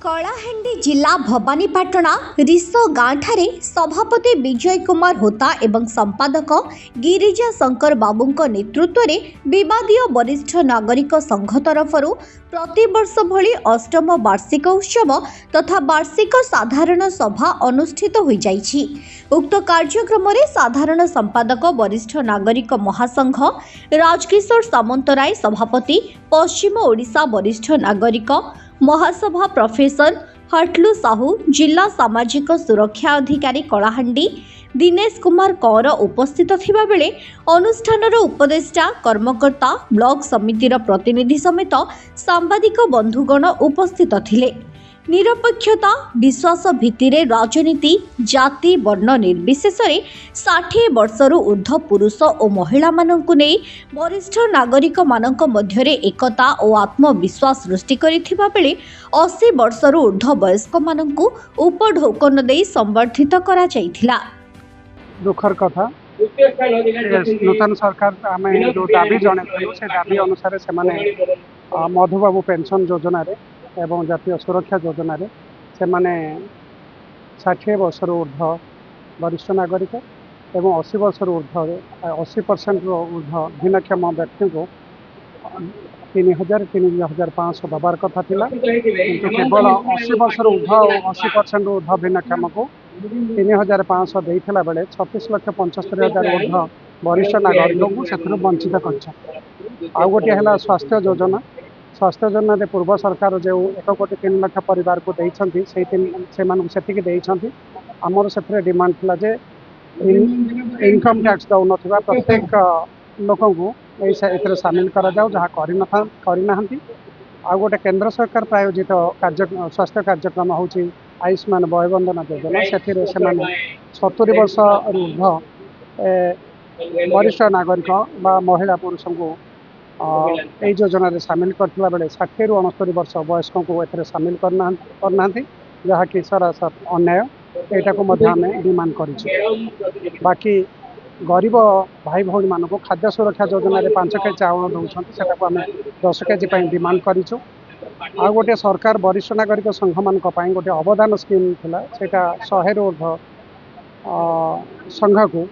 कलाहांडी जिला भवानीपाटना रिस गाँठारे सभापति विजय कुमार होता एवं संपादक गिरिजा शंकर बाबूंक नेतृत्व में विवादीय वरिष्ठ नागरिक संघ तरफरु प्रतिवर्ष भली अष्टम वार्षिक उत्सव तथा वार्षिक साधारण सभा अनुष्ठित हो जाइछि। उक्त कार्यक्रम में साधारण संपादक वरिष्ठ नागरिक महासंघ राजकिशोर सामंतराय, सभापति पश्चिम ओडिशा वरिष्ठ नागरिक महासभा प्रोफेसर हटलू साहू, जिला सामाजिक सुरक्षा अधिकारी कलाहांडी दिनेश कुमार कौर उपस्थित थिबा बेले अनुष्ठानर उपदेष्टा कर्मकर्ता ब्लॉक समितिर प्रतिनिधि समेत सांबादिक बंधुगण उपस्थित थिले। निरपेक्षता विश्वास भित्तिरे राजनीति जाति वर्ण निर्विशेष 60 वर्षर ऊर्ध्व पुरुष और महिला मानंकु नै वरिष्ठ नागरिक मानंक मध्यरे एकता और आत्मविश्वास सृष्टि करिथिबा बेले 80 वर्षर ऊर्ध्व वयस्क मानंकु उपढौकन देई संवर्धित करा जायथिला। दुखर कथा नूतन सरकार आम जो दाबी जन से दाबी अनुसार से मधुबाबू पेंशन योजना रे एवं जातीय सुरक्षा योजना रे से 60 वर्षर ऊर्ध्व वरिष्ठ नागरिक एवं 80 वर्षर ऊर्ध्व 80% ऊर्ध्व भिन्नक्षम व्यक्ति को 3,000-3,500 दबार कथा थिला, किंतु केवल 80 वर्षर ऊर्ध्व और 80% ऊर्ध्व भिन्नक्षम को 3,500 देइथिला बेले 36,75,000 ऊर्ध्व वरिष्ठ नागरिक को से वंचित कर। आ गोटे है स्वास्थ्य योजना। स्वास्थ्य योजना रे पूर्व सरकार जो 1 कोटी 3 लाख परिवार को देइछंती से आमर से डिमांड थिला जे इनकम टैक्स दौ नथिबा प्रत्येक लोक को एथरे सामिल करा जाओ जहाँ करना। आ गोटे केंद्र सरकार प्रायोजित स्वास्थ्य कार्यक्रम हूँ आयुष्मान वयवंदना योजना से 70 वर्ष ऊर्ध्व वरिष्ठ नागरिक बा महिला पुरुष को योजना रे सामिल करथिला बेले 60 रु 69 वर्ष वयस्क को एथरे सामिल करना जहाँकि सरासर अन्याय एटा को मध्य आमे डिमांड करिछु। बाकी गरीब भाई भौणी मान को खाद्य सुरक्षा योजना रे 5 केजी चावल दौरान से आम 10 केजी डिमांड करिछु। आ गोटे सरकार वरिष्ठ नागरिक संघ मान गोटे अवदान स्कीम थिला सेटा 100 रु ऊर्ध्व संघ को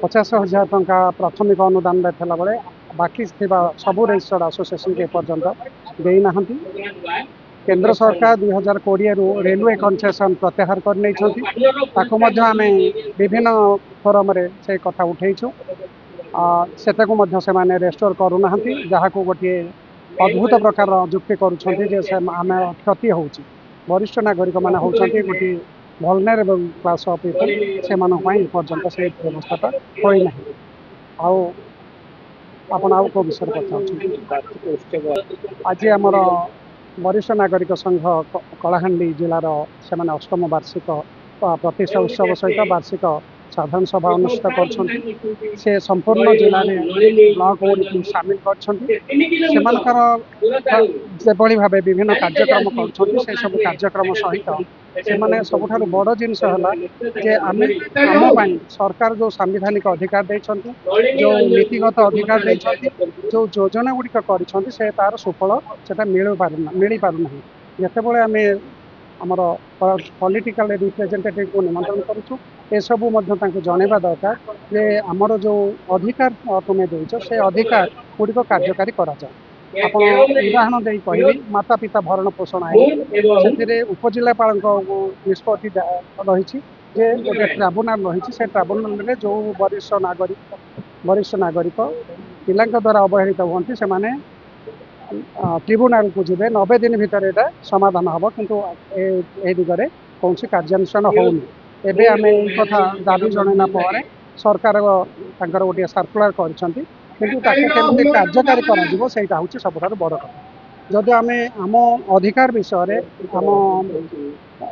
50,000 टंका प्राथमिक अनुदान देथिला बेले बाकी सबू रजिस्टर्ड एसोसिएशन के पर्यंत देना। केंद्र सरकार 2020 रु रेलवे कंसेशन प्रत्याहार कर आम विभिन्न फोरम रे से कथा उठेछु से रेस्टोर करूना जहाँ को गोटे अद्भुत प्रकार जुक्ति करें क्षति हो वरिष्ठ नागरिक मान होती गोटे वल्नरेबल क्लास ऑफ पीपल से पर्यंत से व्यवस्था होना। आपण आउ को विषय पचार आज आमर वरिष्ठ नागरिक संघ कलाहांडी जिलार से अष्टम वार्षिक प्रतिष्ठा उत्सव सहित वार्षिक साधारण सभा अनुष्ठित कर से संपूर्ण जिले में ब्लॉक को सामिल कर भाव विभिन्न कार्यक्रम कर सब कार्यक्रम सहित से सबुठ बड़ जिनस है आम सरकार जो संवैधानिक अधिकार देते जो नीतिगत अधिकार देते जो योजना गुड़िक कर तार सुफल से मिल पारना जिते आम आमर पॉलिटिकल रिप्रेजेंटेटिव को निमंत्रण करूँ एसबू जनवा दरकार जे आमर जो अधिकार तुम्हें देच से अधिकार गुड़िक कार्यकारी करा जाए। आप उदाहरण दे कहि माता पिता भरण पोषण आईन से उपजिलापाल निष्पत्ति रही गोटे ट्राब्यूनाल रही से ट्राब्यूनाल जो वरिष्ठ नागरिक पिला द्वारा अवहेलित होती से ट्रिब्यूनाल को जीवे 90 दिन भितर यहाँ समाधान हम किंतु ए दिगरे कौन कार्यानुष्ठान होनी एवं आम कथा दाबी जनना पर सरकार गोटे सर्कुलर करमती कार्यकारी करा सबुठ बड़ कथा। जदि आम आम अधिकार विषय आम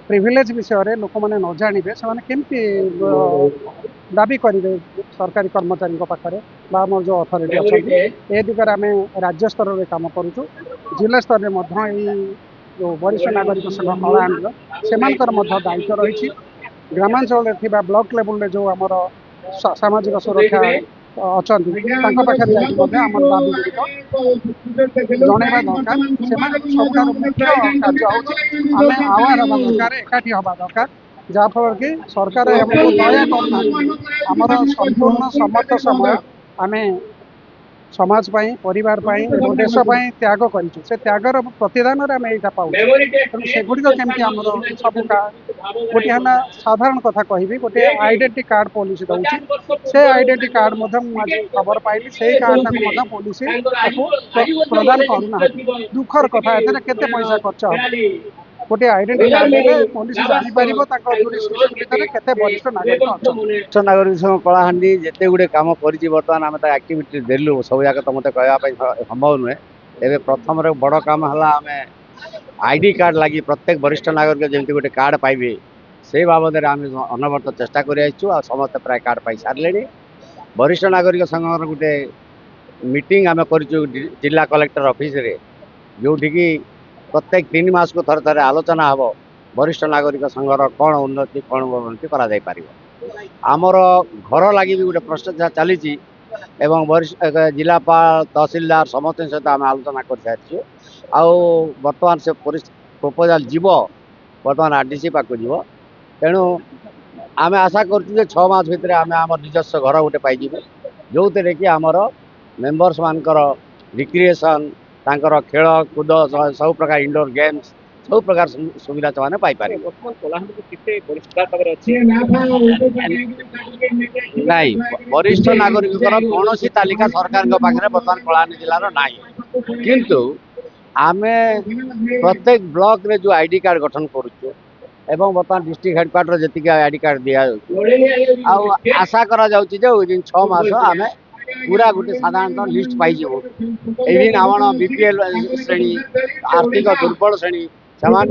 प्रिविलेज विषय लोक मैंने न जानवे से केमती दाबी करेंगे सरकारी कर्मचारी पाखे आम जो अथॉरिटी अच्छा ए दिगरे आम राज्य स्तर में कम करुँ जिला स्तर में जो वरिष्ठ नागरिक संघ कलाहांडी से दायित्व रही ग्रामांचल ब्लॉक लेवल जो आमर सामाजिक सुरक्षा ଅଛନ୍ତି ତାଙ୍କ ପାଖରେ ଯାଇକି ମଧ୍ୟ ଆମର ଦାବି ଗୁଡ଼ିକ ଜଣେଇବା ଦରକାର। ସେମାନେ ସବୁଠାରୁ ମୁଖ୍ୟ କାର୍ଯ୍ୟ ହେଉଛି ଆମେ ଆୱାର ହେବା ଦରକାର, ଏକାଠି ହେବା ଦରକାର, ଯାହାଫଳରେ କି ସରକାର ଆମକୁ ଦୟା କରୁନାହାନ୍ତି। ଆମର ସମ୍ପୂର୍ଣ୍ଣ ସମର୍ଥ ସମୟ ଆମେ ସମାଜ ପାଇଁ, ପରିବାର ପାଇଁ ଏବଂ ଦେଶ ପାଇଁ ତ୍ୟାଗ କରିଛୁ। ସେ ତ୍ୟାଗର ପ୍ରତିଦାନରେ ଆମେ ଏଇଟା ପାଉଛୁ। ତେଣୁ ସେଗୁଡ଼ିକ କେମିତି ଆମର ସବୁ ଗୋଟିଏ ହେଲା ସାଧାରଣ କଥା କହିବି, ଗୋଟିଏ ଆଇଡେଣ୍ଟି କାର୍ଡ ପୋଲିସ ଦେଉଛି। ସେ ଆଇଡେଣ୍ଟି କାର୍ଡ ମଧ୍ୟ ମୁଁ ଆଜି ଖବର ପାଇଲି, ସେଇ କାର୍ଡଟାକୁ ମଧ୍ୟ ପୋଲିସ ତାକୁ ପ୍ରଦାନ କରୁନାହାନ୍ତି। ଦୁଃଖର କଥା, ଏଥିରେ କେତେ ପଇସା ଖର୍ଚ୍ଚ ହେବ? ଗୋଟିଏ ଆଇଡେଣ୍ଟି କାର୍ଡ ଦେଲେ ପୋଲିସ ଜାଣିପାରିବ ତାଙ୍କ ଜୁରିସ୍ଡିକ୍ସନ ଭିତରେ କେତେ ବରିଷ୍ଠ ନାଗରିକ ଅଛନ୍ତି। ବରିଷ୍ଠ ନାଗରିକ ସଂଘ କଳାହାଣ୍ଡି ଯେତେ ଗୁଡ଼େ କାମ କରିଛି, ବର୍ତ୍ତମାନ ଆମେ ତା ଆକ୍ଟିଭିଟି ଦେଲୁ, ସବୁ ଯାକ ତ ମୋତେ କହିବା ପାଇଁ ସମ୍ଭବ ନୁହେଁ। ଏବେ ପ୍ରଥମରେ ବଡ଼ କାମ ହେଲା ଆମେ ଆଇଡି କାର୍ଡ ଲାଗି ପ୍ରତ୍ୟେକ ବରିଷ୍ଠ ନାଗରିକ ଯେମିତି ଗୋଟେ କାର୍ଡ ପାଇବେ, ସେଇ ବାବଦରେ ଆମେ ଅନବରତ ଚେଷ୍ଟା କରି ଆସିଛୁ। ଆଉ ସମସ୍ତେ ପ୍ରାୟ କାର୍ଡ ପାଇ ସାରିଲେଣି। ବରିଷ୍ଠ ନାଗରିକ ସଂଘର ଗୋଟେ ମିଟିଂ ଆମେ କରିଛୁ ଜିଲ୍ଲା କଲେକ୍ଟର ଅଫିସରେ, ଯେଉଁଠିକି ପ୍ରତ୍ୟେକ 3 ମାସକୁ ଥରେ ଥରେ ଆଲୋଚନା ହେବ ବରିଷ୍ଠ ନାଗରିକ ସଂଘର କ'ଣ ଉନ୍ନତି, କ'ଣ ଅବନତି କରାଯାଇପାରିବ। ଆମର ଘର ଲାଗି ବି ଗୋଟେ ପ୍ରଚେଷ୍ଟା ଚାଲିଛି ଏବଂ ଜିଲ୍ଲାପାଳ, ତହସିଲଦାର ସମସ୍ତଙ୍କ ସହିତ ଆମେ ଆଲୋଚନା କରିସାରିଛୁ। ଆଉ ବର୍ତ୍ତମାନ ସେ ପ୍ରପୋଜାଲ ଯିବ, ବର୍ତ୍ତମାନ RDC ପାଖକୁ ଯିବ। ତେଣୁ ଆମେ ଆଶା କରୁଛୁ ଯେ 6 ମାସ ଭିତରେ ଆମେ ଆମର ନିଜସ୍ୱ ଘର ଗୋଟେ ପାଇଯିବୁ, ଯେଉଁଥିରେ କି ଆମର ମେମ୍ବର୍ସ ମାନଙ୍କର ରିକ୍ରିଏସନ୍, ତାଙ୍କର ଖେଳ କୁଦ, ସବୁ ପ୍ରକାର ଇନଡୋର ଗେମ୍ସ, ସବୁ ପ୍ରକାର ସୁବିଧା ସେମାନେ ପାଇପାରିବେ। ନାଇଁ, ବରିଷ୍ଠ ନାଗରିକଙ୍କର କୌଣସି ତାଲିକା ସରକାରଙ୍କ ପାଖରେ ବର୍ତ୍ତମାନ କଳାହାଣ୍ଡି ଜିଲ୍ଲାର ନାହିଁ। କିନ୍ତୁ ଆମେ ପ୍ରତ୍ୟେକ ବ୍ଲକରେ ଯେଉଁ ଆଇଡି କାର୍ଡ ଗଠନ କରୁଛୁ ଏବଂ ବର୍ତ୍ତମାନ ଡିଷ୍ଟ୍ରିକ୍ଟ ହେଡକ୍ୱାର୍ଟର ଯେତିକି ଆଇଡି କାର୍ଡ ଦିଆଯାଉଛି, ଆଉ ଆଶା କରାଯାଉଛି ଯେ ୱିଦିନ୍ 6 ମାସ ଆମେ ପୁରା ଗୋଟେ ସାଧାରଣତଃ ଲିଷ୍ଟ ପାଇଯିବୁ। ଇଭିନ୍ ଆମର BPL ଶ୍ରେଣୀ, ଆର୍ଥିକ ଦୁର୍ବଳ ଶ୍ରେଣୀ, ସେମାନେ